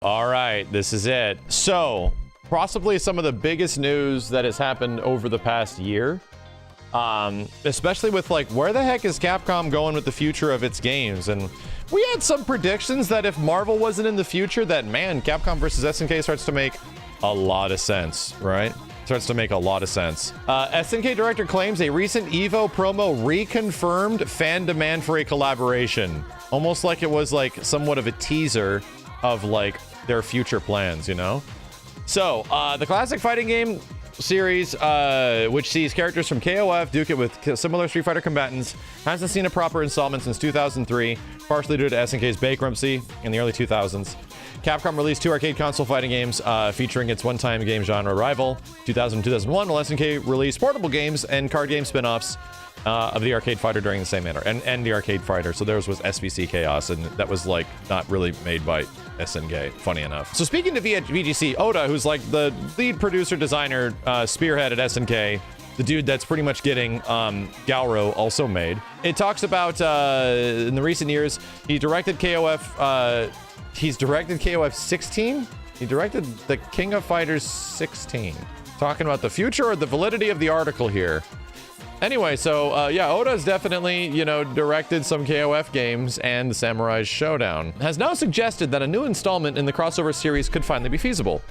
All right, this is it. So, possibly some of the biggest news that has happened over the past year. Especially with like, where the heck is Capcom going with the future of its games? And we had some predictions that if Marvel wasn't in the future, that man, Capcom versus SNK starts to make a lot of sense, right? Starts to make a lot of sense. SNK director claims a recent EVO promo reconfirmed fan demand for a collaboration. Almost like it was like somewhat of a teaser of like their future plans, you know? So, the classic fighting game series, which sees characters from KOF duke it with similar Street Fighter combatants, hasn't seen a proper installment since 2003, partially due to SNK's bankruptcy in the early 2000s. Capcom released 2 arcade console fighting games featuring its one-time game genre rival. 2000 and 2001, while SNK released portable games and card game spin-offs of the arcade fighter during the same manner, and the arcade fighter. So theirs was SVC Chaos, and that was like not really made by SNK, funny enough. So speaking to VGC, Oda, who's like the lead producer, designer, spearhead at SNK, the dude that's pretty much getting Galro also made. It talks about in the recent years, he directed KOF, he's directed KOF 16? He directed the King of Fighters 16. Talking about the future or the validity of the article here. Anyway, so yeah, Oda's definitely, you know, directed some KOF games and Samurai Shodown. Has now suggested that a new installment in the crossover series could finally be feasible.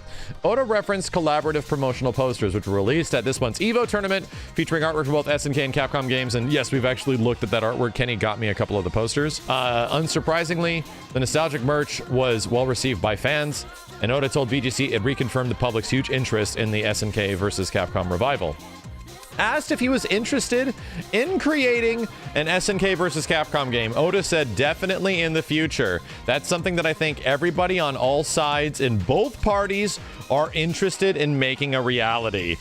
Oda referenced collaborative promotional posters, which were released at this month's EVO tournament, featuring artwork from both SNK and Capcom games. And yes, we've actually looked at that artwork. Kenny got me a couple of the posters. Unsurprisingly, the nostalgic merch was well received by fans, and Oda told VGC it reconfirmed the public's huge interest in the SNK versus Capcom revival. Asked if he was interested in creating an SNK versus Capcom game, Oda said definitely in the future. That's something that I think everybody on all sides in both parties are interested in making a reality.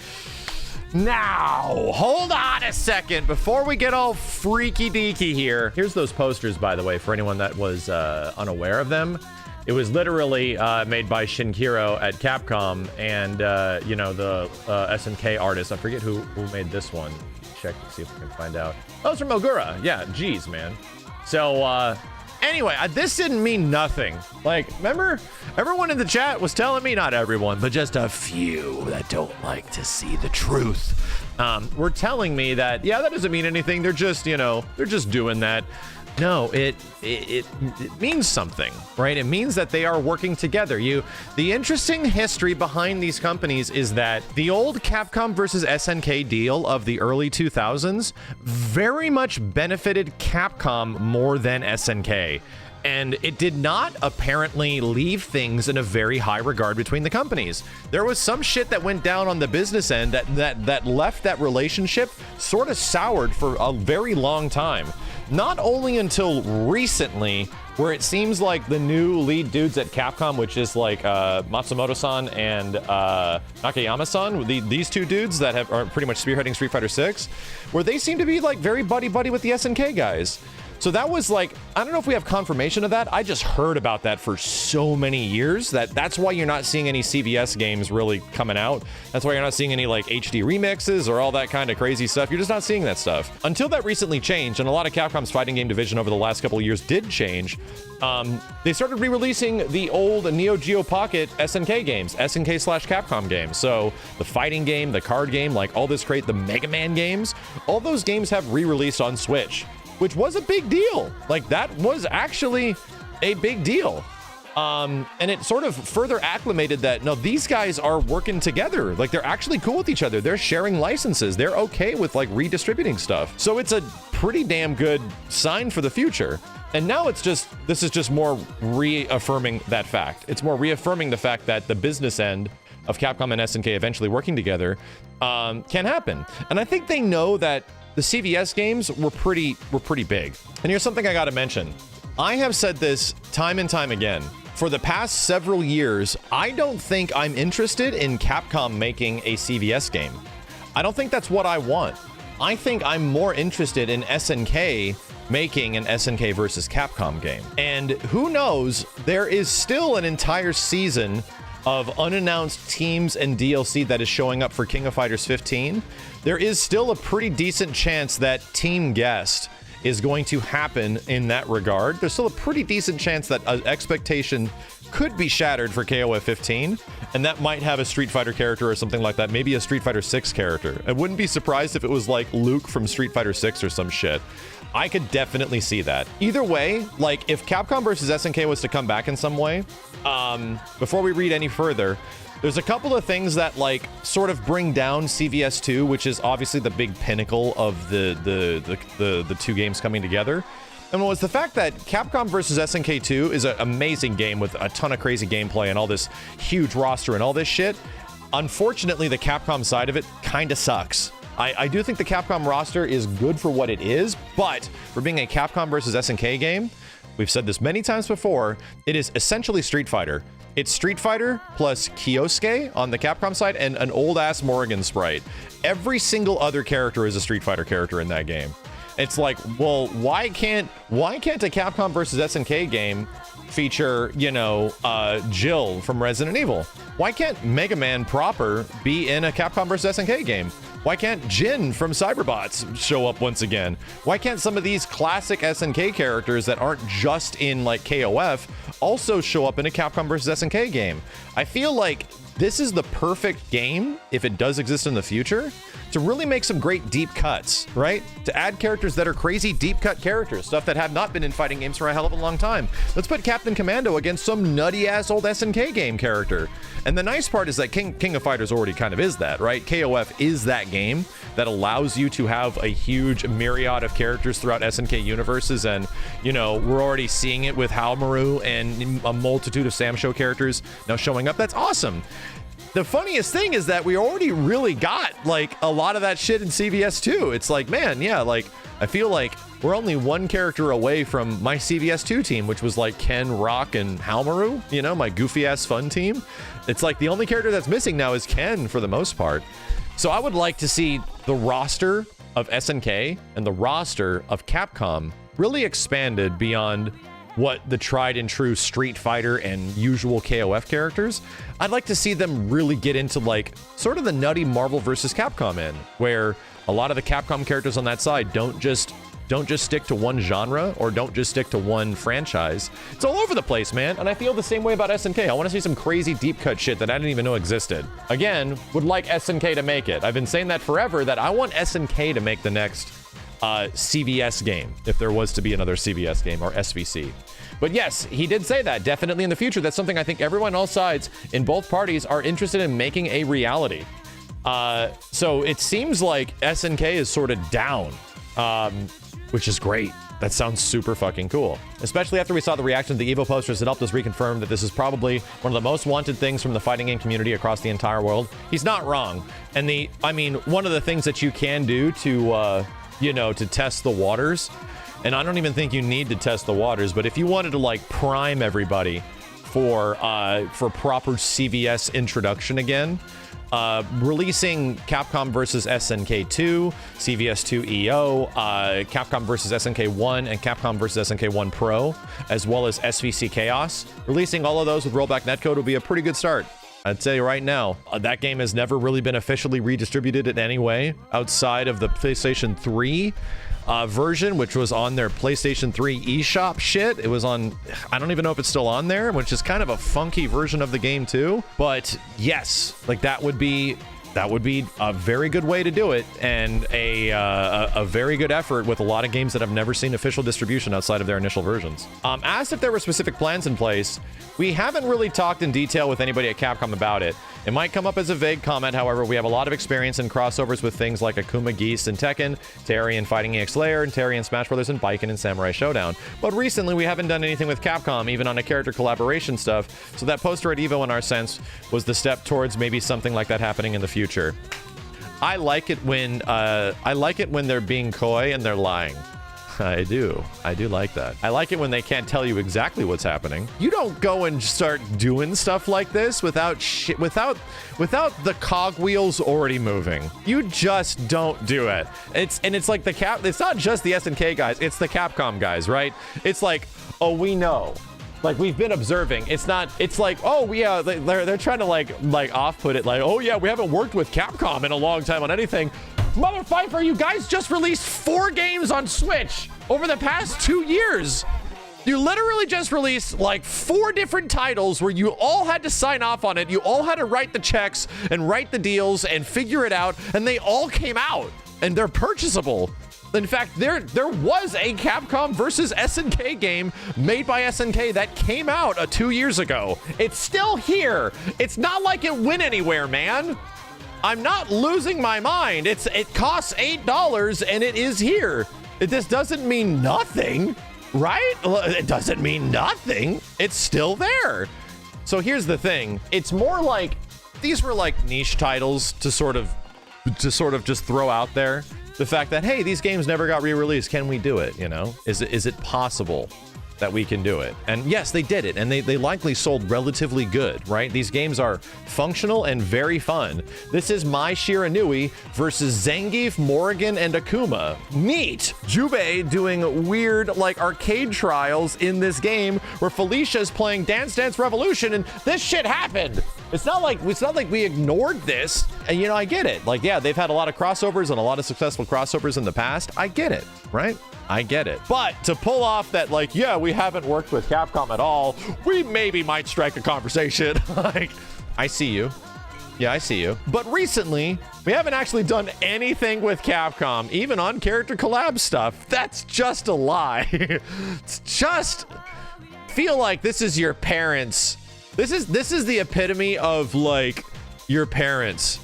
Now, hold on a second before we get all freaky deaky here. Here's those posters, by the way, for anyone that was unaware of them. It was literally made by Shinkiro at Capcom, and you know, the SNK artist. I forget who made this one. Check to see if we can find out. Oh, it's from Ogura. Yeah, geez, man. So anyway, this didn't mean nothing. Like, remember, everyone in the chat was telling me, not everyone, but just a few that don't like to see the truth, were telling me that, yeah, that doesn't mean anything. They're just, you know, they're just doing that. No, it means something, right? It means that they are working together. The interesting history behind these companies is that the old Capcom versus SNK deal of the early 2000s very much benefited Capcom more than SNK. And it did not apparently leave things in a very high regard between the companies. There was some shit that went down on the business end that left that relationship sort of soured for a very long time. Not only until recently, where it seems like the new lead dudes at Capcom, which is like Matsumoto-san and Nakayama-san, these two dudes that are pretty much spearheading Street Fighter 6, where they seem to be like very buddy-buddy with the SNK guys. So that was like, I don't know if we have confirmation of that. I just heard about that for so many years that's why you're not seeing any CVS games really coming out. That's why you're not seeing any like HD remixes or all that kind of crazy stuff. You're just not seeing that stuff. Until that recently changed, and a lot of Capcom's fighting game division over the last couple of years did change. They started re-releasing the old Neo Geo Pocket SNK games, SNK/Capcom games. So the fighting game, the card game, like all this the Mega Man games, all those games have re-released on Switch, which was a big deal. Like, that was actually a big deal. And it sort of further acclimated that, no, these guys are working together. Like, they're actually cool with each other. They're sharing licenses. They're okay with, like, redistributing stuff. So it's a pretty damn good sign for the future. And now it's just, this is just more reaffirming that fact. It's more reaffirming the fact that the business end of Capcom and SNK eventually working together can happen. And I think they know that the CVS games were pretty big. And here's something I gotta mention. I have said this time and time again. For the past several years, I don't think I'm interested in Capcom making a CVS game. I don't think that's what I want. I think I'm more interested in SNK making an SNK versus Capcom game. And who knows, there is still an entire season of unannounced teams and DLC that is showing up for King of Fighters 15, there is still a pretty decent chance that Team Guest is going to happen in that regard. There's still a pretty decent chance that an expectation could be shattered for KOF 15, and that might have a Street Fighter character or something like that, maybe a Street Fighter 6 character. I wouldn't be surprised if it was like Luke from Street Fighter 6 or some shit. I could definitely see that. Either way, like if Capcom versus SNK was to come back in some way, before we read any further, there's a couple of things that like sort of bring down CVS2, which is obviously the big pinnacle of the two games coming together. And it was the fact that Capcom vs. SNK 2 is an amazing game with a ton of crazy gameplay and all this huge roster and all this shit. Unfortunately, the Capcom side of it kind of sucks. I do think the Capcom roster is good for what it is, but for being a Capcom vs. SNK game, we've said this many times before, it is essentially Street Fighter. It's Street Fighter plus Kyosuke on the Capcom side and an old-ass Morrigan sprite. Every single other character is a Street Fighter character in that game. It's like, well, why can't a Capcom versus SNK game feature, you know, Jill from Resident Evil? Why can't Mega Man proper be in a Capcom versus SNK game? Why can't Jin from Cyberbots show up once again? Why can't some of these classic SNK characters that aren't just in like KOF also show up in a Capcom versus SNK game? I feel like this is the perfect game, if it does exist in the future, to really make some great deep cuts, right? To add characters that are crazy deep cut characters, stuff that have not been in fighting games for a hell of a long time. Let's put Captain Commando against some nutty ass old SNK game character. And the nice part is that King of Fighters already kind of is that, right? KOF is that game that allows you to have a huge myriad of characters throughout SNK universes. And, you know, we're already seeing it with Haomaru and a multitude of Sam Show characters now showing up. That's awesome. The funniest thing is that we already really got like a lot of that shit in CVS 2. It's like, man, yeah, like I feel like we're only one character away from my CVS 2 team, which was like Ken, Rock, and Haomaru, you know, my goofy ass fun team. It's like the only character that's missing now is Ken for the most part. So I would like to see the roster of SNK and the roster of Capcom really expanded beyond what the tried and true Street Fighter and usual KOF characters. I'd like to see them really get into like sort of the nutty Marvel versus Capcom in, where a lot of the Capcom characters on that side don't just stick to one genre or don't just stick to one franchise. It's all over the place, man. And I feel the same way about SNK. I want to see some crazy deep cut shit that I didn't even know existed. Again, would like SNK to make it. I've been saying that forever, that I want SNK to make the next CVS game, if there was to be another CVS game, or SVC. But yes, he did say that definitely in the future. That's something I think everyone, all sides in both parties, are interested in making a reality. So it seems like SNK is sort of down, which is great. That sounds super fucking cool. Especially after we saw the reaction to the Evo posters that helped us reconfirm that this is probably one of the most wanted things from the fighting game community across the entire world. He's not wrong. And I mean, one of the things that you can do to, you know, to test the waters, and I don't even think you need to test the waters, but if you wanted to like prime everybody for proper CVS introduction again, releasing Capcom vs. SNK 2, CVS 2 EO, Capcom vs. SNK 1, and Capcom vs. SNK 1 Pro, as well as SVC Chaos. Releasing all of those with rollback netcode would be a pretty good start. I'd say right now, that game has never really been officially redistributed in any way outside of the PlayStation 3 version, which was on their PlayStation 3 eShop shit. It was on, I don't even know if it's still on there, which is kind of a funky version of the game too. But yes, like that would be a very good way to do it, and a very good effort with a lot of games that have never seen official distribution outside of their initial versions. Asked if there were specific plans in place, we haven't really talked in detail with anybody at Capcom about it. It might come up as a vague comment, however, we have a lot of experience in crossovers with things like Akuma Geese and Tekken, Terry and Fighting EX Layer, and Terry and Smash Brothers and Baiken and Samurai Shodown. But recently, we haven't done anything with Capcom, even on a character collaboration stuff, so that poster at EVO, in our sense, was the step towards maybe something like that happening in the future. I like it when they're being coy and they're lying. I do like that. I like it when they can't tell you exactly what's happening. You don't go and start doing stuff like this without the cogwheels already moving. You just don't do it. It's like it's not just the SNK guys, it's the Capcom guys, right? It's like, oh, we know Like, we've been observing. It's not, it's like, oh yeah, they're trying to like off-put it, like, oh yeah, we haven't worked with Capcom in a long time on anything. Mother Pfeiffer, you guys just released 4 games on Switch over the past 2 years. You literally just released like 4 different titles where you all had to sign off on it. You all had to write the checks and write the deals and figure it out, and they all came out and they're purchasable. In fact, there was a Capcom versus SNK game made by SNK that came out 2 years ago. It's still here. It's not like it went anywhere, man. I'm not losing my mind. It costs $8 and it is here. This doesn't mean nothing, right? It doesn't mean nothing. It's still there. So here's the thing. It's more like these were like niche titles to sort of just throw out there. The fact that, hey, these games never got re-released. Can we do it? You know, is it possible that we can do it? And yes, they did it, and they likely sold relatively good, right? These games are functional and very fun. This is Mai Shiranui versus Zangief, Morrigan, and Akuma. Neat! Jubei doing weird, like, arcade trials in this game where Felicia's playing Dance Dance Revolution, and this shit happened. It's not like we ignored this. And, you know, I get it. Like, yeah, they've had a lot of crossovers and a lot of successful crossovers in the past. I get it, right? I get it. But to pull off that, like, yeah, we haven't worked with Capcom at all, we maybe might strike a conversation. Like, I see you. Yeah, I see you. But recently, we haven't actually done anything with Capcom, even on character collab stuff. That's just a lie. It's just feel like this is your parents. This is the epitome of, like, your parents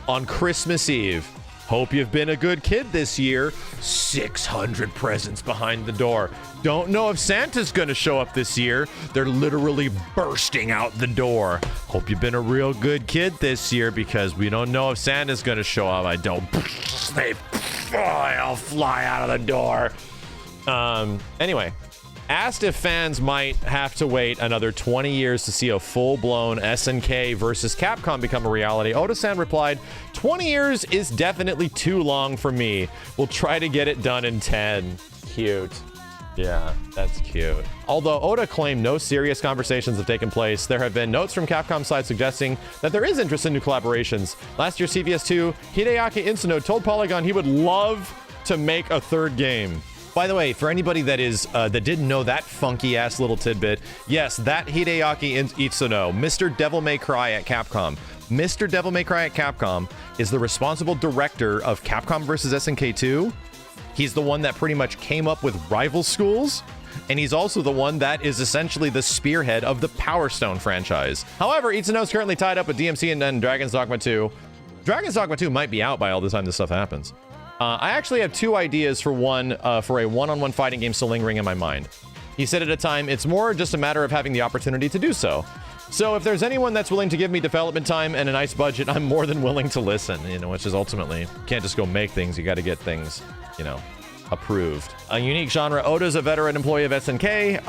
on Christmas Eve. Hope you've been a good kid this year. 600 presents behind the door. Don't know if Santa's gonna show up this year. They're literally bursting out the door. Hope you've been a real good kid this year because we don't know if Santa's gonna show up. I'll fly out of the door. Anyway. Asked if fans might have to wait another 20 years to see a full-blown SNK versus Capcom become a reality, Oda-san replied, 20 years is definitely too long for me. We'll try to get it done in 10. Cute. Yeah, that's cute. Although Oda claimed no serious conversations have taken place, there have been notes from Capcom's side suggesting that there is interest in new collaborations. Last year, CVS2, Hideaki Itsuno told Polygon he would love to make a 3rd game. By the way, for anybody that didn't know that funky ass little tidbit, yes, that Hideaki Itsuno, Mr. Devil May Cry at Capcom. Mr. Devil May Cry at Capcom is the responsible director of Capcom vs. SNK 2. He's the one that pretty much came up with Rival Schools, and he's also the one that is essentially the spearhead of the Power Stone franchise. However, Itsuno is currently tied up with DMC and then Dragon's Dogma 2. Dragon's Dogma 2 might be out by all the time this stuff happens. I actually have 2 ideas for a one-on-one fighting game still lingering in my mind. He said at a time, it's more just a matter of having the opportunity to do so. So if there's anyone that's willing to give me development time and a nice budget, I'm more than willing to listen, you know, which is ultimately, you can't just go make things, you got to get things, you know, approved. A unique genre. Oda's a veteran employee of SNK.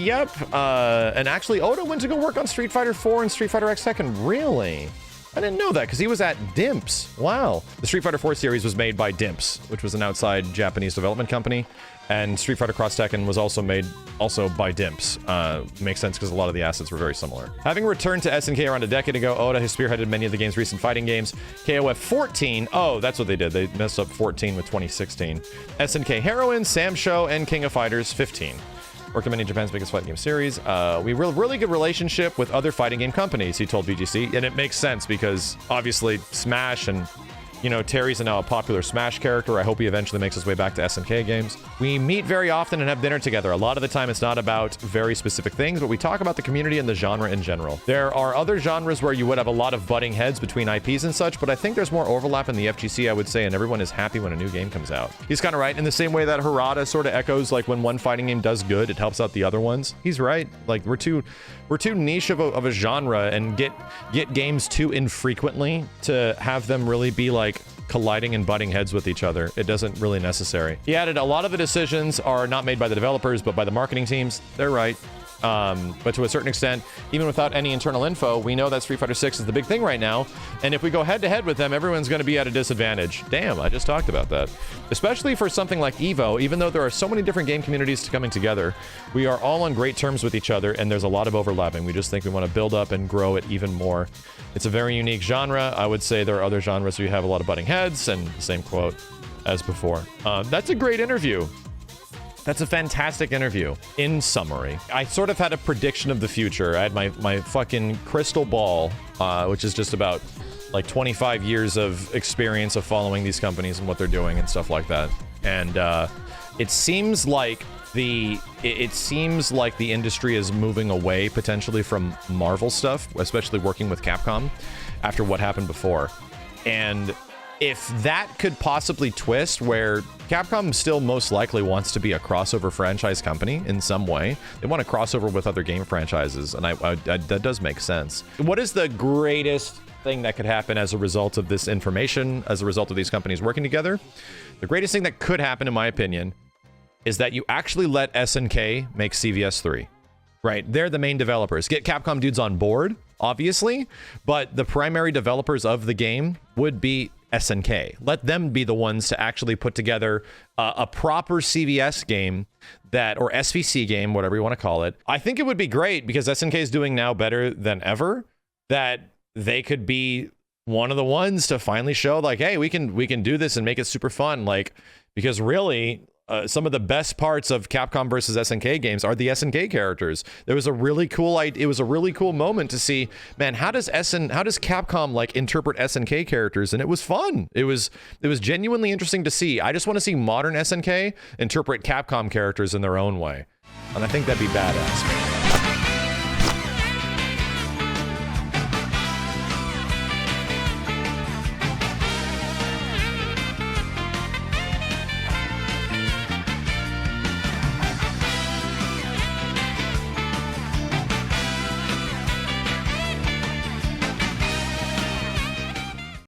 Yep. And actually, Oda went to go work on Street Fighter 4 and Street Fighter X Tekken. Really? I didn't know that because he was at Dimps. Wow. The Street Fighter 4 series was made by Dimps, which was an outside Japanese development company. And Street Fighter Cross Tekken was also made by Dimps. Makes sense because a lot of the assets were very similar. Having returned to SNK around a decade ago, Oda has spearheaded many of the game's recent fighting games. KOF 14. Oh, that's what they did. They messed up 14 with 2016. SNK Heroine, Sam Show, and King of Fighters 15. Worked on many of Japan's biggest fighting game series. We have a really good relationship with other fighting game companies, he told VGC. And it makes sense because obviously Smash and, you know, Terry's now a popular Smash character. I hope he eventually makes his way back to SNK games. We meet very often and have dinner together. A lot of the time it's not about very specific things, but we talk about the community and the genre in general. There are other genres where you would have a lot of butting heads between IPs and such, but I think there's more overlap in the FGC, I would say, and everyone is happy when a new game comes out. He's kind of right. In the same way that Harada sort of echoes, like when one fighting game does good, it helps out the other ones. He's right. Like we're too niche of a genre and get games too infrequently to have them really be like colliding and butting heads with each other. It doesn't really necessary. He added, a lot of the decisions are not made by the developers, but by the marketing teams. They're right. But to a certain extent, even without any internal info, we know that Street Fighter 6 is the big thing right now. And if we go head-to-head with them, everyone's going to be at a disadvantage. Damn, I just talked about that. Especially for something like EVO, even though there are so many different game communities coming together, we are all on great terms with each other, and there's a lot of overlapping. We just think we want to build up and grow it even more. It's a very unique genre. I would say there are other genres where you have a lot of butting heads, and the same quote as before. That's a great interview. That's a fantastic interview. In summary, I sort of had a prediction of the future. I had my fucking crystal ball, which is just about like 25 years of experience of following these companies and what they're doing and stuff like that. And it seems like the industry is moving away potentially from Marvel stuff, especially working with Capcom after what happened before. And if that could possibly twist where Capcom still most likely wants to be a crossover franchise company in some way. They want to crossover with other game franchises, and that does make sense. What is the greatest thing that could happen as a result of this information, as a result of these companies working together? The greatest thing that could happen, in my opinion, is that you actually let SNK make CVS 3. Right? They're the main developers. Get Capcom dudes on board, obviously, but the primary developers of the game would be SNK. Let them be the ones to actually put together a proper CVS game that, or SVC game, whatever you want to call it. I think it would be great because SNK is doing now better than ever, that they could be one of the ones to finally show like, hey, we can do this and make it super fun. Like, because really, some of the best parts of Capcom versus SNK games are the SNK characters. There was a really cool it was a really cool moment to see, man, how does Capcom like interpret SNK characters? And it was fun. It was genuinely interesting to see. I just want to see modern SNK interpret Capcom characters in their own way. And I think that'd be badass.